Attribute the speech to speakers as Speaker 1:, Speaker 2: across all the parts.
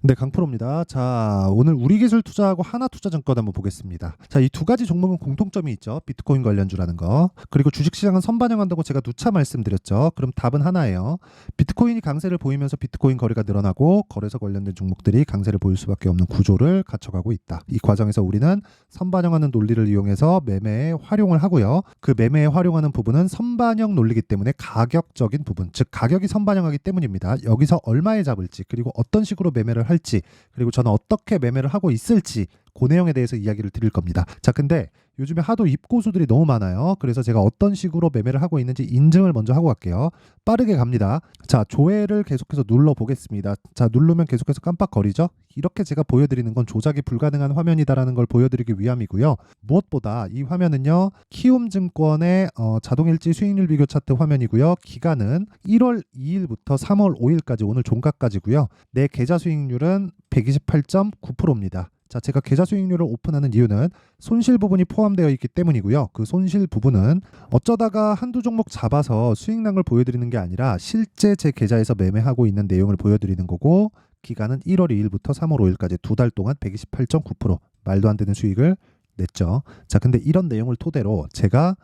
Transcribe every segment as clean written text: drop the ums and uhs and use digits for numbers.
Speaker 1: 네, 강프로입니다. 자, 오늘 우리기술투자하고 하나투자증권 한번 보겠습니다. 자, 이 두 가지 종목은 공통점이 있죠. 비트코인 관련주라는 거. 그리고 주식시장은 선반영한다고 제가 누차 말씀드렸죠. 그럼 답은 하나예요. 비트코인이 강세를 보이면서 비트코인 거래가 늘어나고 거래소 관련된 종목들이 강세를 보일 수밖에 없는 구조를 갖춰가고 있다. 이 과정에서 우리는 선반영하는 논리를 이용해서 매매에 활용을 하고요. 그 매매에 활용하는 부분은 선반영 논리이기 때문에 가격적인 부분, 즉 가격이 선반영하기 때문입니다. 여기서 얼마에 잡을지, 그리고 어떤 식으로 매매를 할지, 그리고 저는 어떻게 매매를 하고 있을지 그 내용에 대해서 이야기를 드릴 겁니다. 자, 근데 요즘에 하도 입고수들이 너무 많아요. 그래서 제가 어떤 식으로 매매를 하고 있는지 인증을 먼저 하고 갈게요. 빠르게 갑니다. 자, 조회를 계속해서 눌러 보겠습니다. 자, 누르면 계속해서 깜빡거리죠. 이렇게 제가 보여드리는 건 조작이 불가능한 화면이다라는 걸 보여드리기 위함이고요. 무엇보다 이 화면은요, 키움증권의 자동일지 수익률 비교 차트 화면이고요. 기간은 1월 2일부터 3월 5일까지 오늘 종가까지고요. 내 계좌 수익률은 128.9%입니다. 자, 제가 계좌 수익률을 오픈하는 이유는 손실 부분이 포함되어 있기 때문이고요. 그 손실 부분은 어쩌다가 한두 종목 잡아서 수익난 걸 보여드리는 게 아니라 실제 제 계좌에서 매매하고 있는 내용을 보여드리는 거고, 기간은 1월 2일부터 3월 5일까지 두 달 동안 128.9% 말도 안 되는 수익을 냈죠. 자, 근데 이런 내용을 토대로 제가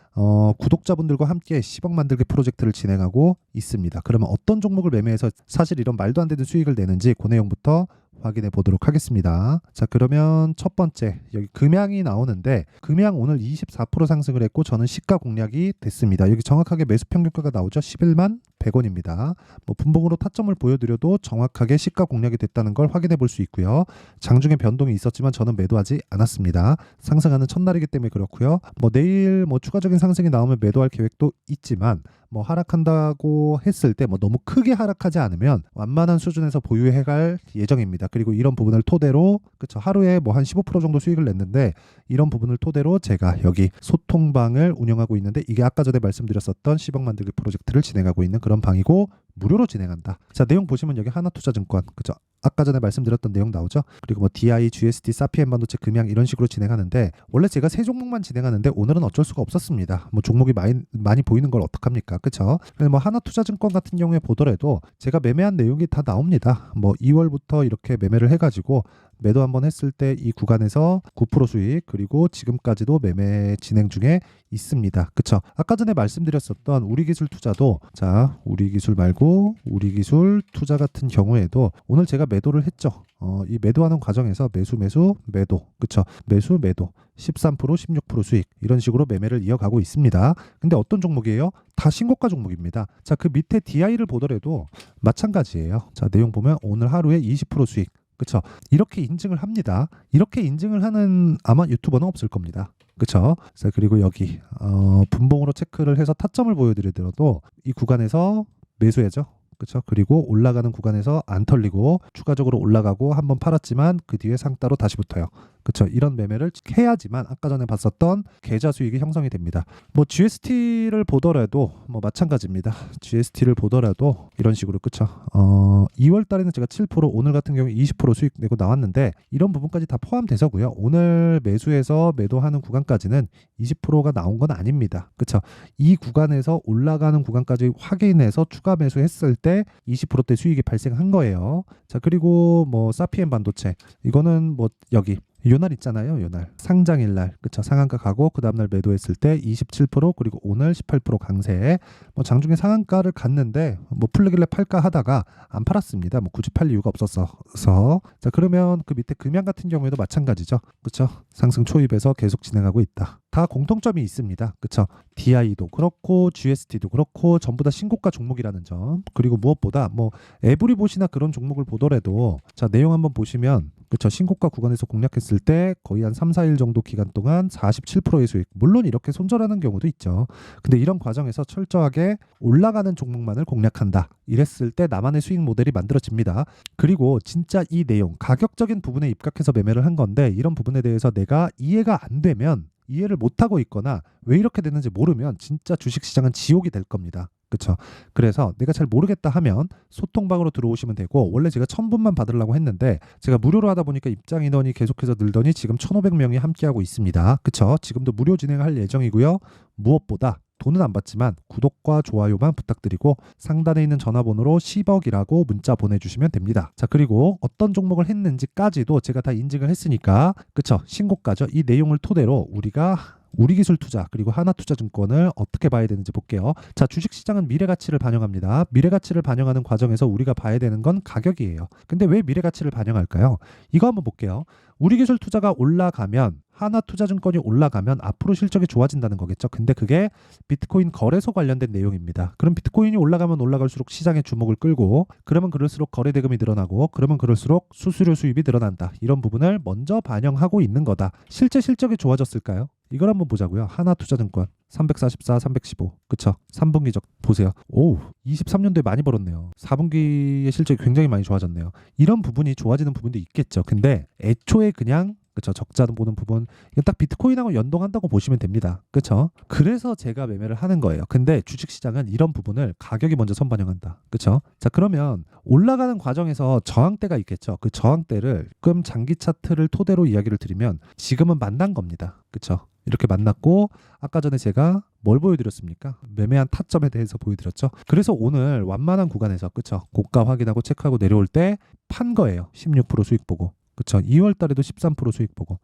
Speaker 1: 구독자분들과 함께 10억 만들기 프로젝트를 진행하고 있습니다. 그러면 어떤 종목을 매매해서 사실 이런 말도 안 되는 수익을 내는지 그 내용부터 확인해 보도록 하겠습니다. 자, 그러면 첫 번째 여기 금양이 나오는데, 금양 오늘 24% 상승을 했고 저는 시가 공략이 됐습니다. 여기 정확하게 매수 평균가가 나오죠. 11만 100원입니다. 뭐 분봉으로 타점을 보여드려도 정확하게 시가 공략이 됐다는 걸 확인해 볼 수 있고요. 장중에 변동이 있었지만 저는 매도하지 않았습니다. 상승하는 첫날이기 때문에 그렇고요. 뭐 내일 뭐 추가적인 상승이 나오면 매도할 계획도 있지만, 뭐 하락한다고 했을 때 뭐 너무 크게 하락하지 않으면 완만한 수준에서 보유해 갈 예정입니다. 그리고 이런 부분을 토대로, 그쵸, 하루에 뭐 한 15% 정도 수익을 냈는데, 이런 부분을 토대로 제가 여기 소통방을 운영하고 있는데, 이게 아까 전에 말씀드렸었던 10억 만들기 프로젝트를 진행하고 있는 그런 방이고 무료로 진행한다. 자, 내용 보시면 여기 하나투자증권, 그죠? 아까 전에 말씀드렸던 내용 나오죠. 그리고 뭐 DI, GST, 사피엔 반도체, 금양 이런 식으로 진행하는데, 원래 제가 세 종목만 진행하는데 오늘은 어쩔 수가 없었습니다. 뭐 종목이 많이 보이는 걸 어떡합니까? 그쵸? 그래서 뭐 하나투자증권 같은 경우에 보더라도 제가 매매한 내용이 다 나옵니다. 뭐 2월부터 이렇게 매매를 해가지고 매도 한번 했을 때 이 구간에서 9% 수익, 그리고 지금까지도 매매 진행 중에 있습니다. 그쵸? 아까 전에 말씀드렸었던 우리기술 투자도, 자, 우리기술 말고 우리기술 투자 같은 경우에도 오늘 제가 매도를 했죠. 이 매도하는 과정에서 매도, 그쵸? 매도 13%, 16% 수익, 이런 식으로 매매를 이어가고 있습니다. 근데 어떤 종목이에요? 다 신고가 종목입니다. 자, 그 밑에 DI를 보더라도 마찬가지예요. 자, 내용 보면 오늘 하루에 20% 수익, 그쵸? 이렇게 인증을 합니다. 이렇게 인증을 하는 아마 유튜버는 없을 겁니다. 그쵸? 자, 그리고 여기 분봉으로 체크를 해서 타점을 보여드리더라도 이 구간에서 매수해죠. 그쵸? 그리고 올라가는 구간에서 안 털리고 추가적으로 올라가고 한번 팔았지만 그 뒤에 상따로 다시 붙어요. 그쵸? 이런 매매를 해야지만 아까 전에 봤었던 계좌 수익이 형성이 됩니다. 뭐 GST를 보더라도 뭐 마찬가지입니다. GST를 보더라도 이런 식으로, 그쵸? 2월 달에는 제가 7%, 오늘 같은 경우에 20% 수익 내고 나왔는데, 이런 부분까지 다 포함돼서고요. 오늘 매수해서 매도하는 구간까지는 20%가 나온 건 아닙니다. 그쵸? 이 구간에서 올라가는 구간까지 확인해서 추가 매수했을 때 20%대 수익이 발생한 거예요. 자, 그리고 뭐 사피엔 반도체, 이거는 뭐 여기 요날 있잖아요. 요날 상장일 날, 그쵸? 상한가 가고 그 다음날 매도했을 때 27%, 그리고 오늘 18% 강세. 뭐 장중에 상한가를 갔는데 뭐 풀리길래 팔까 하다가 안 팔았습니다. 뭐 굳이 팔 이유가 없었어서. 자, 그러면 그 밑에 금양 같은 경우에도 마찬가지죠. 그쵸? 상승 초입에서 계속 진행하고 있다. 다 공통점이 있습니다. 그쵸? DI도 그렇고 GST도 그렇고 전부 다 신고가 종목이라는 점. 그리고 무엇보다 뭐 에브리봇이나 그런 종목을 보더라도, 자, 내용 한번 보시면, 그쵸, 신고가 구간에서 공략했을 때 거의 한 3, 4일 정도 기간 동안 47%의 수익. 물론 이렇게 손절하는 경우도 있죠. 근데 이런 과정에서 철저하게 올라가는 종목만을 공략한다. 이랬을 때 나만의 수익 모델이 만들어집니다. 그리고 진짜 이 내용, 가격적인 부분에 입각해서 매매를 한 건데, 이런 부분에 대해서 내가 이해가 안 되면, 이해를 못하고 있거나 왜 이렇게 됐는지 모르면 진짜 주식시장은 지옥이 될 겁니다. 그쵸? 그래서 내가 잘 모르겠다 하면 소통방으로 들어오시면 되고, 원래 제가 1000분만 받으려고 했는데 제가 무료로 하다 보니까 입장 인원이 계속해서 늘더니 지금 1500명이 함께하고 있습니다. 그쵸? 지금도 무료 진행할 예정이고요. 무엇보다 돈은 안 받지만 구독과 좋아요만 부탁드리고 상단에 있는 전화번호로 10억이라고 문자 보내주시면 됩니다. 자, 그리고 어떤 종목을 했는지까지도 제가 다 인증을 했으니까 그쵸? 신고가죠. 이 내용을 토대로 우리가 우리기술투자 그리고 하나투자증권을 어떻게 봐야 되는지 볼게요. 자, 주식시장은 미래가치를 반영합니다. 미래가치를 반영하는 과정에서 우리가 봐야 되는 건 가격이에요. 근데 왜 미래가치를 반영할까요? 이거 한번 볼게요. 우리기술투자가 올라가면 하나투자증권이 올라가면 앞으로 실적이 좋아진다는 거겠죠. 근데 그게 비트코인 거래소 관련된 내용입니다. 그럼 비트코인이 올라가면 올라갈수록 시장의 주목을 끌고 그러면 그럴수록 거래 대금이 늘어나고 그러면 그럴수록 수수료 수입이 늘어난다. 이런 부분을 먼저 반영하고 있는 거다. 실제 실적이 좋아졌을까요? 이걸 한번 보자고요. 하나투자증권 344, 315. 그쵸? 3분기적 보세요. 오, 23년도에 많이 벌었네요. 4분기의 실적이 굉장히 많이 좋아졌네요. 이런 부분이 좋아지는 부분도 있겠죠. 근데 애초에 그냥 그쵸? 적자 보는 부분 이건 딱 비트코인하고 연동한다고 보시면 됩니다. 그쵸? 그래서 제가 매매를 하는 거예요. 근데 주식시장은 이런 부분을 가격이 먼저 선반영한다. 그쵸? 자, 그러면 올라가는 과정에서 저항대가 있겠죠. 그 저항대를 끔 장기 차트를 토대로 이야기를 드리면 지금은 만난 겁니다. 그쵸? 이렇게 만났고 아까 전에 제가 뭘 보여드렸습니까? 매매한 타점에 대해서 보여드렸죠. 그래서 오늘 완만한 구간에서 그쵸? 고가 확인하고 체크하고 내려올 때 판 거예요. 16% 수익 보고. 그쵸? 2월 달에도 13% 수익 보고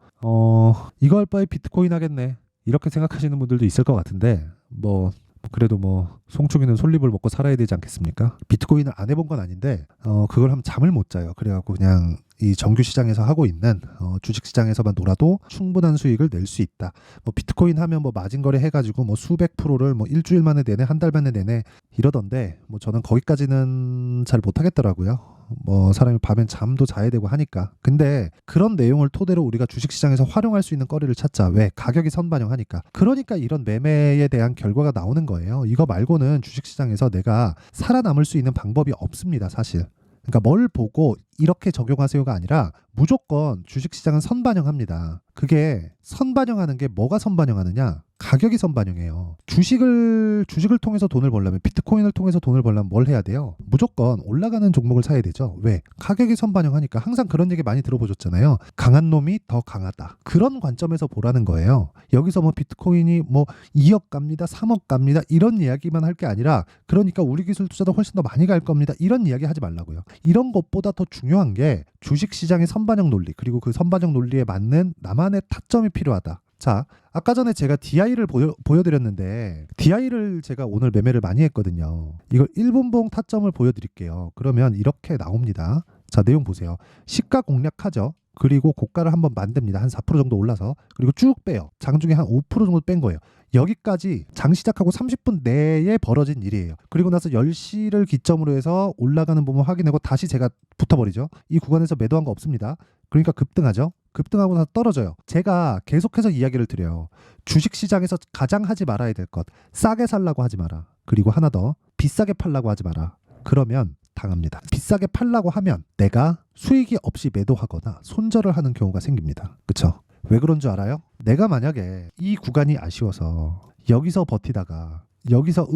Speaker 1: 이거 할 바에 비트코인 하겠네 이렇게 생각하시는 분들도 있을 것 같은데 뭐 그래도 뭐 송충이는 솔잎을 먹고 살아야 되지 않겠습니까? 비트코인을 안 해본 건 아닌데 그걸 하면 잠을 못 자요. 그래갖고 그냥 이 정규 시장에서 하고 있는 주식 시장에서만 놀아도 충분한 수익을 낼 수 있다. 뭐 비트코인 하면 뭐 마진 거래 해가지고 뭐 수백 프로를 뭐 일주일 만에 내내 한 달 만에 내내 이러던데 뭐 저는 거기까지는 잘 못하겠더라고요. 뭐 사람이 밤엔 잠도 자야 되고 하니까. 근데 그런 내용을 토대로 우리가 주식시장에서 활용할 수 있는 거리를 찾자. 왜? 가격이 선반영하니까. 그러니까 이런 매매에 대한 결과가 나오는 거예요. 이거 말고는 주식시장에서 내가 살아남을 수 있는 방법이 없습니다, 사실. 그러니까 뭘 보고 이렇게 적용하세요가 아니라 무조건 주식시장은 선반영합니다. 그게 선반영하는 게 뭐가 선반영하느냐? 가격이 선반영해요. 주식을 통해서 돈을 벌려면 비트코인을 통해서 돈을 벌려면 뭘 해야 돼요? 무조건 올라가는 종목을 사야 되죠. 왜? 가격이 선반영하니까. 항상 그런 얘기 많이 들어보셨잖아요. 강한 놈이 더 강하다. 그런 관점에서 보라는 거예요. 여기서 뭐 비트코인이 뭐 2억 갑니다, 3억 갑니다 이런 이야기만 할 게 아니라 그러니까 우리 기술 투자도 훨씬 더 많이 갈 겁니다. 이런 이야기 하지 말라고요. 이런 것보다 더 중요한 게 주식시장의 선반영 논리 그리고 그 선반영 논리에 맞는 나만의 타점이 필요하다. 자, 아까 전에 제가 DI를 보여드렸는데 DI를 제가 오늘 매매를 많이 했거든요. 이걸 1분봉 타점을 보여드릴게요. 그러면 이렇게 나옵니다. 자, 내용 보세요. 시가 공략하죠. 그리고 고가를 한번 만듭니다. 한 4% 정도 올라서. 그리고 쭉 빼요. 장중에 한 5% 정도 뺀 거예요. 여기까지 장 시작하고 30분 내에 벌어진 일이에요. 그리고 나서 10시를 기점으로 해서 올라가는 부분 확인하고 다시 제가 붙어버리죠. 이 구간에서 매도한 거 없습니다. 그러니까 급등하죠. 급등하고 나서 떨어져요. 제가 계속해서 이야기를 드려요. 주식시장에서 가장 하지 말아야 될 것. 싸게 살라고 하지 마라. 그리고 하나 더. 비싸게 팔라고 하지 마라. 그러면 당합니다. 비싸게 팔라고 하면 내가 수익이 없이 매도하거나 손절을 하는 경우가 생깁니다. 그쵸? 왜 그런 줄 알아요? 내가 만약에 이 구간이 아쉬워서 여기서 버티다가 여기서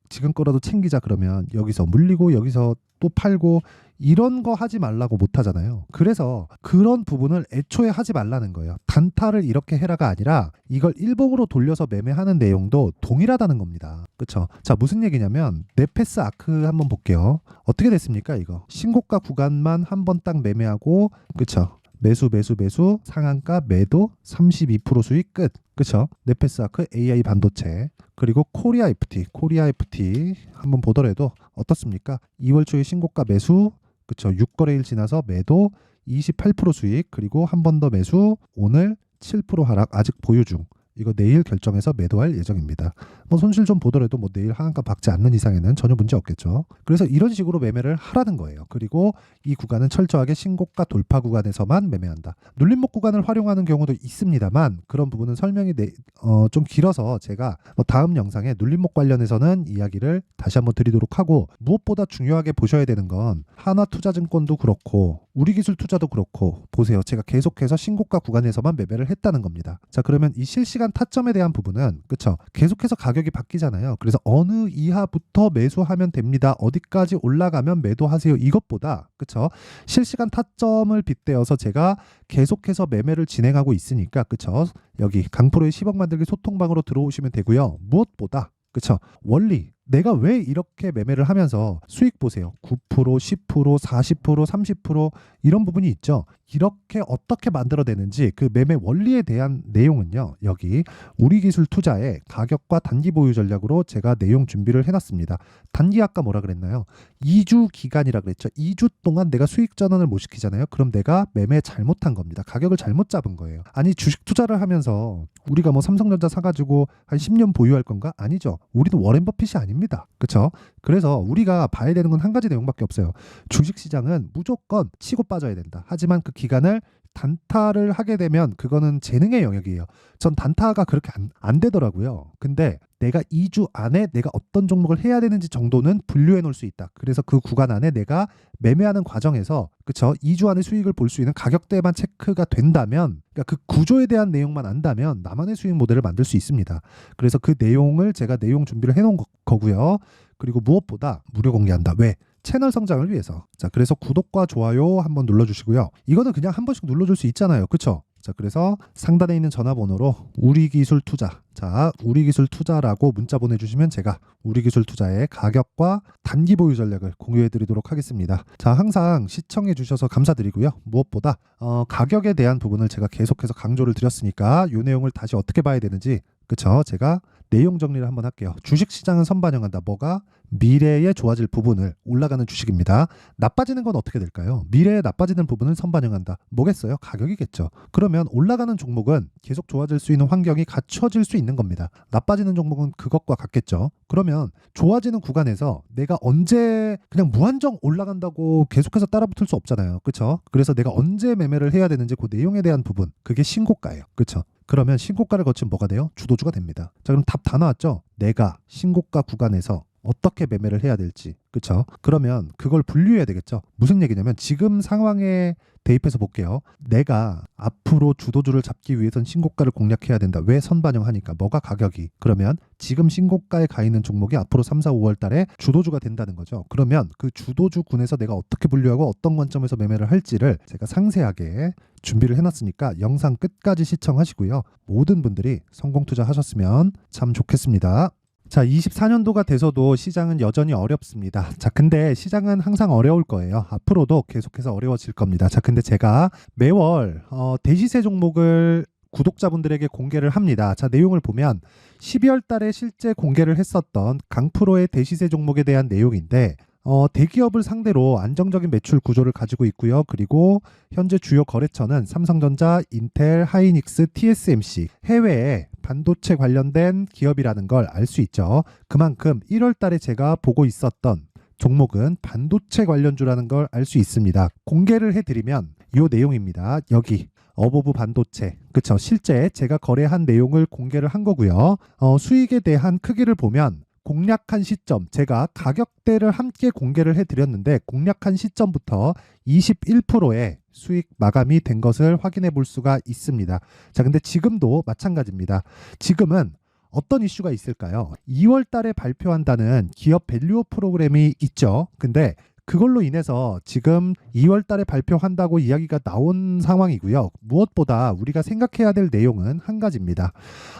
Speaker 1: 지금 거라도 챙기자 그러면 여기서 물리고 여기서 또 팔고 이런 거 하지 말라고 못 하잖아요. 그래서 그런 부분을 애초에 하지 말라는 거예요. 단타를 이렇게 해라가 아니라 이걸 일봉으로 돌려서 매매하는 내용도 동일하다는 겁니다. 그쵸? 자, 무슨 얘기냐면 네페스 아크 한번 볼게요. 어떻게 됐습니까 이거? 신고가 구간만 한 번 딱 매매하고 그쵸? 매수 상한가 매도 32% 수익 끝. 그쵸? 네페스 아크 AI 반도체 그리고 코리아 FT 한번 보더라도 어떻습니까? 2월 초에 신고가 매수 그쵸? 6거래일 지나서 매도 28% 수익 그리고 한 번 더 매수 오늘 7% 하락 아직 보유 중. 이거 내일 결정해서 매도할 예정입니다. 뭐 손실 좀 보더라도 뭐 내일 하한가 박지 않는 이상에는 전혀 문제 없겠죠. 그래서 이런 식으로 매매를 하라는 거예요. 그리고 이 구간은 철저하게 신고가 돌파 구간에서만 매매한다. 눌림목 구간을 활용하는 경우도 있습니다만 그런 부분은 설명이 좀 길어서 제가 뭐 다음 영상에 눌림목 관련해서는 이야기를 다시 한번 드리도록 하고 무엇보다 중요하게 보셔야 되는 건 하나투자증권도 그렇고 우리기술 투자도 그렇고 보세요. 제가 계속해서 신고가 구간에서만 매매를 했다는 겁니다. 자, 그러면 이 실시간 타점에 대한 부분은 그쵸? 계속해서 가격이 바뀌잖아요. 그래서 어느 이하부터 매수하면 됩니다. 어디까지 올라가면 매도하세요. 이것보다 그쵸? 실시간 타점을 빗대어서 제가 계속해서 매매를 진행하고 있으니까 그쵸? 여기 강프로의 10억 만들기 소통방으로 들어오시면 되고요. 무엇보다 그쵸? 원리 내가 왜 이렇게 매매를 하면서 수익 보세요. 9%, 10%, 40%, 30% 이런 부분이 있죠. 이렇게 어떻게 만들어내는지 그 매매 원리에 대한 내용은요. 여기 우리기술 투자의 가격과 단기 보유 전략으로 제가 내용 준비를 해놨습니다. 단기 아까 뭐라 그랬나요? 2주 기간이라 그랬죠. 2주 동안 내가 수익 전환을 못 시키잖아요. 그럼 내가 매매 잘못한 겁니다. 가격을 잘못 잡은 거예요. 아니 주식 투자를 하면서 우리가 뭐 삼성전자 사가지고 한 10년 보유할 건가? 아니죠. 우리도 워렌 버핏이 아닙니다. 그렇죠? 그래서 우리가 봐야 되는 건 한 가지 내용밖에 없어요. 주식시장은 무조건 치고 빠져야 된다. 하지만 그 기간을 단타를 하게 되면 그거는 재능의 영역이에요. 전 단타가 그렇게 안 되더라고요. 근데 내가 2주 안에 내가 어떤 종목을 해야 되는지 정도는 분류해 놓을 수 있다. 그래서 그 구간 안에 내가 매매하는 과정에서 그쵸? 2주 안에 수익을 볼 수 있는 가격대만 체크가 된다면 그러니까 그 구조에 대한 내용만 안다면 나만의 수익 모델을 만들 수 있습니다. 그래서 그 내용을 제가 내용 준비를 해놓은 거고요. 그리고 무엇보다 무료 공개한다. 왜? 채널 성장을 위해서. 자, 그래서 구독과 좋아요 한번 눌러주시고요. 이거는 그냥 한 번씩 눌러줄 수 있잖아요. 그쵸? 자, 그래서 상단에 있는 전화번호로 우리기술 투자. 자, 우리기술 투자라고 문자 보내주시면 제가 우리기술 투자의 가격과 단기 보유 전략을 공유해 드리도록 하겠습니다. 자, 항상 시청해 주셔서 감사드리고요. 무엇보다 가격에 대한 부분을 제가 계속해서 강조를 드렸으니까 이 내용을 다시 어떻게 봐야 되는지 그쵸? 제가 내용 정리를 한번 할게요. 주식시장은 선반영한다. 뭐가? 미래에 좋아질 부분을 올라가는 주식입니다. 나빠지는 건 어떻게 될까요? 미래에 나빠지는 부분을 선반영한다. 뭐겠어요? 가격이겠죠. 그러면 올라가는 종목은 계속 좋아질 수 있는 환경이 갖춰질 수 있는 겁니다. 나빠지는 종목은 그것과 같겠죠. 그러면 좋아지는 구간에서 내가 언제 그냥 무한정 올라간다고 계속해서 따라붙을 수 없잖아요. 그렇죠? 그래서 내가 언제 매매를 해야 되는지 그 내용에 대한 부분 그게 신고가예요. 그렇죠? 그러면 신고가를 거치면 뭐가 돼요? 주도주가 됩니다. 자, 그럼 답 다 나왔죠? 내가 신고가 구간에서 어떻게 매매를 해야 될지. 그렇죠? 그러면 그걸 분류해야 되겠죠. 무슨 얘기냐면 지금 상황에 대입해서 볼게요. 내가 앞으로 주도주를 잡기 위해선 신고가를 공략해야 된다. 왜 선반영하니까? 뭐가 가격이? 그러면 지금 신고가에 가 있는 종목이 앞으로 3, 4, 5월 달에 주도주가 된다는 거죠. 그러면 그 주도주군에서 내가 어떻게 분류하고 어떤 관점에서 매매를 할지를 제가 상세하게 준비를 해놨으니까 영상 끝까지 시청하시고요. 모든 분들이 성공 투자하셨으면 참 좋겠습니다. 자, 24년도가 돼서도 시장은 여전히 어렵습니다. 자, 근데 시장은 항상 어려울 거예요. 앞으로도 계속해서 어려워질 겁니다. 자, 근데 제가 매월 대시세 종목을 구독자분들에게 공개를 합니다. 자, 내용을 보면 12월 달에 실제 공개를 했었던 강프로의 대시세 종목에 대한 내용인데 대기업을 상대로 안정적인 매출 구조를 가지고 있고요. 그리고 현재 주요 거래처는 삼성전자, 인텔, 하이닉스, TSMC, 해외에 반도체 관련된 기업이라는 걸 알 수 있죠. 그만큼 1월 달에 제가 보고 있었던 종목은 반도체 관련주라는 걸 알 수 있습니다. 공개를 해드리면 이 내용입니다. 여기 어보브 반도체, 그쵸? 실제 제가 거래한 내용을 공개를 한 거고요. 수익에 대한 크기를 보면 공략한 시점, 제가 가격대를 함께 공개를 해드렸는데 공략한 시점부터 21%의 수익 마감이 된 것을 확인해 볼 수가 있습니다. 자, 근데 지금도 마찬가지입니다. 지금은 어떤 이슈가 있을까요? 2월 달에 발표한다는 기업 밸류업 프로그램이 있죠. 근데 그걸로 인해서 지금 2월 달에 발표한다고 이야기가 나온 상황이고요. 무엇보다 우리가 생각해야 될 내용은 한 가지입니다.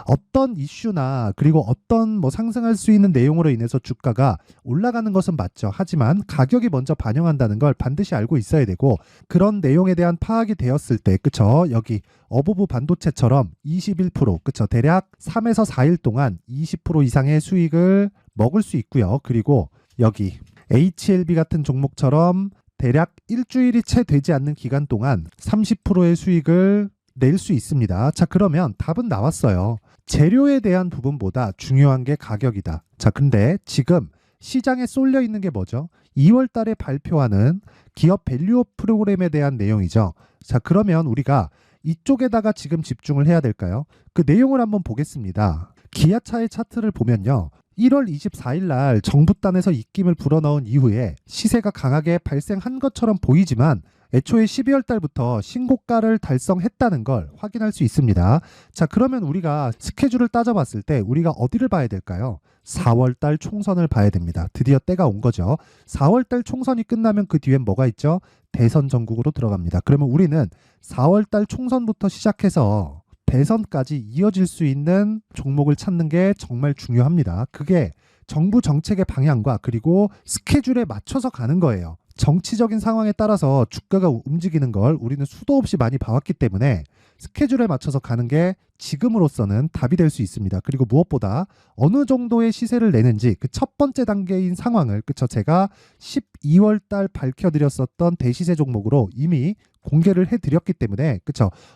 Speaker 1: 어떤 이슈나 그리고 어떤 상승할 수 있는 내용으로 인해서 주가가 올라가는 것은 맞죠. 하지만 가격이 먼저 반영한다는 걸 반드시 알고 있어야 되고 그런 내용에 대한 파악이 되었을 때 그쵸? 여기 어보브 반도체처럼 21% 그쵸? 대략 3에서 4일 동안 20% 이상의 수익을 먹을 수 있고요. 그리고 여기 HLB 같은 종목처럼 대략 일주일이 채 되지 않는 기간 동안 30%의 수익을 낼 수 있습니다. 자, 그러면 답은 나왔어요. 재료에 대한 부분보다 중요한 게 가격이다. 자, 근데 지금 시장에 쏠려 있는 게 뭐죠? 2월 달에 발표하는 기업 밸류업 프로그램에 대한 내용이죠. 자, 그러면 우리가 이쪽에다가 지금 집중을 해야 될까요? 그 내용을 한번 보겠습니다. 기아차의 차트를 보면요. 1월 24일 날 정부단에서 입김을 불어넣은 이후에 시세가 강하게 발생한 것처럼 보이지만 애초에 12월 달부터 신고가를 달성했다는 걸 확인할 수 있습니다. 자, 그러면 우리가 스케줄을 따져봤을 때 우리가 어디를 봐야 될까요? 4월 달 총선을 봐야 됩니다. 드디어 때가 온 거죠. 4월 달 총선이 끝나면 그 뒤엔 뭐가 있죠? 대선 전국으로 들어갑니다. 그러면 우리는 4월 달 총선부터 시작해서 대선까지 이어질 수 있는 종목을 찾는 게 정말 중요합니다. 그게 정부 정책의 방향과 그리고 스케줄에 맞춰서 가는 거예요. 정치적인 상황에 따라서 주가가 움직이는 걸 우리는 수도 없이 많이 봐왔기 때문에 스케줄에 맞춰서 가는 게 지금으로서는 답이 될 수 있습니다. 그리고 무엇보다 어느 정도의 시세를 내는지 그 첫 번째 단계인 상황을 제가 12월 달 밝혀드렸었던 대시세 종목으로 이미 공개를 해드렸기 때문에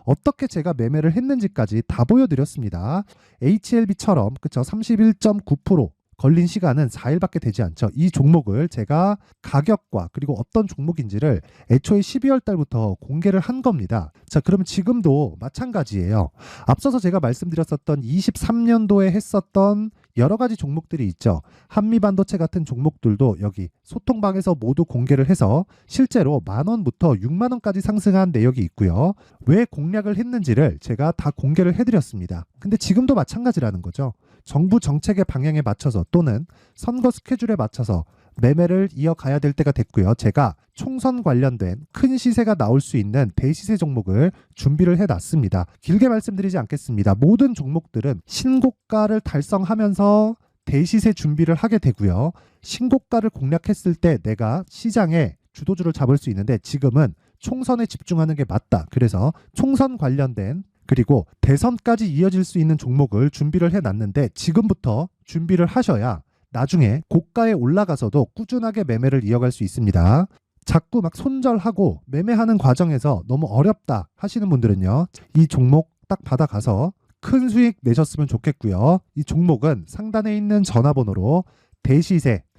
Speaker 1: 어떻게 제가 매매를 했는지까지 다 보여드렸습니다. HLB처럼 31.9% 걸린 시간은 4일밖에 되지 않죠. 이 종목을 제가 가격과 그리고 어떤 종목인지를 애초에 12월 달부터 공개를 한 겁니다. 자, 그러면 지금도 마찬가지예요. 앞서서 제가 말씀드렸었던 23년도에 했었던 여러 가지 종목들이 있죠. 한미반도체 같은 종목들도 여기 소통방에서 모두 공개를 해서 실제로 10,000원부터 60,000원까지 상승한 내역이 있고요. 왜 공략을 했는지를 제가 다 공개를 해드렸습니다. 근데 지금도 마찬가지라는 거죠. 정부 정책의 방향에 맞춰서 또는 선거 스케줄에 맞춰서 매매를 이어가야 될 때가 됐고요. 제가 총선 관련된 큰 시세가 나올 수 있는 대시세 종목을 준비를 해놨습니다. 길게 말씀드리지 않겠습니다. 모든 종목들은 신고가를 달성하면서 대시세 준비를 하게 되고요. 신고가를 공략했을 때 내가 시장에 주도주를 잡을 수 있는데 지금은 총선에 집중하는 게 맞다. 그래서 총선 관련된 그리고 대선까지 이어질 수 있는 종목을 준비를 해놨는데 지금부터 준비를 하셔야 나중에 고가에 올라가서도 꾸준하게 매매를 이어갈 수 있습니다. 자꾸 막 손절하고 매매하는 과정에서 너무 어렵다 하시는 분들은요. 이 종목 딱 받아가서 큰 수익 내셨으면 좋겠고요. 이 종목은 상단에 있는 전화번호로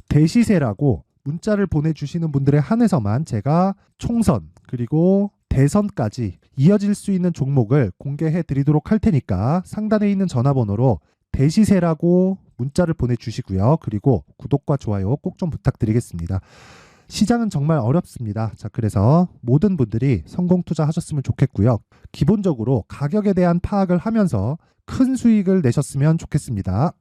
Speaker 1: 대시세라고 문자를 보내주시는 분들에 한해서만 제가 총선 그리고 대선까지 이어질 수 있는 종목을 공개해 드리도록 할 테니까 상단에 있는 전화번호로 대시세라고 문자를 보내주시고요. 그리고 구독과 좋아요 꼭 좀 부탁드리겠습니다. 시장은 정말 어렵습니다. 자, 그래서 모든 분들이 성공 투자하셨으면 좋겠고요. 기본적으로 가격에 대한 파악을 하면서 큰 수익을 내셨으면 좋겠습니다.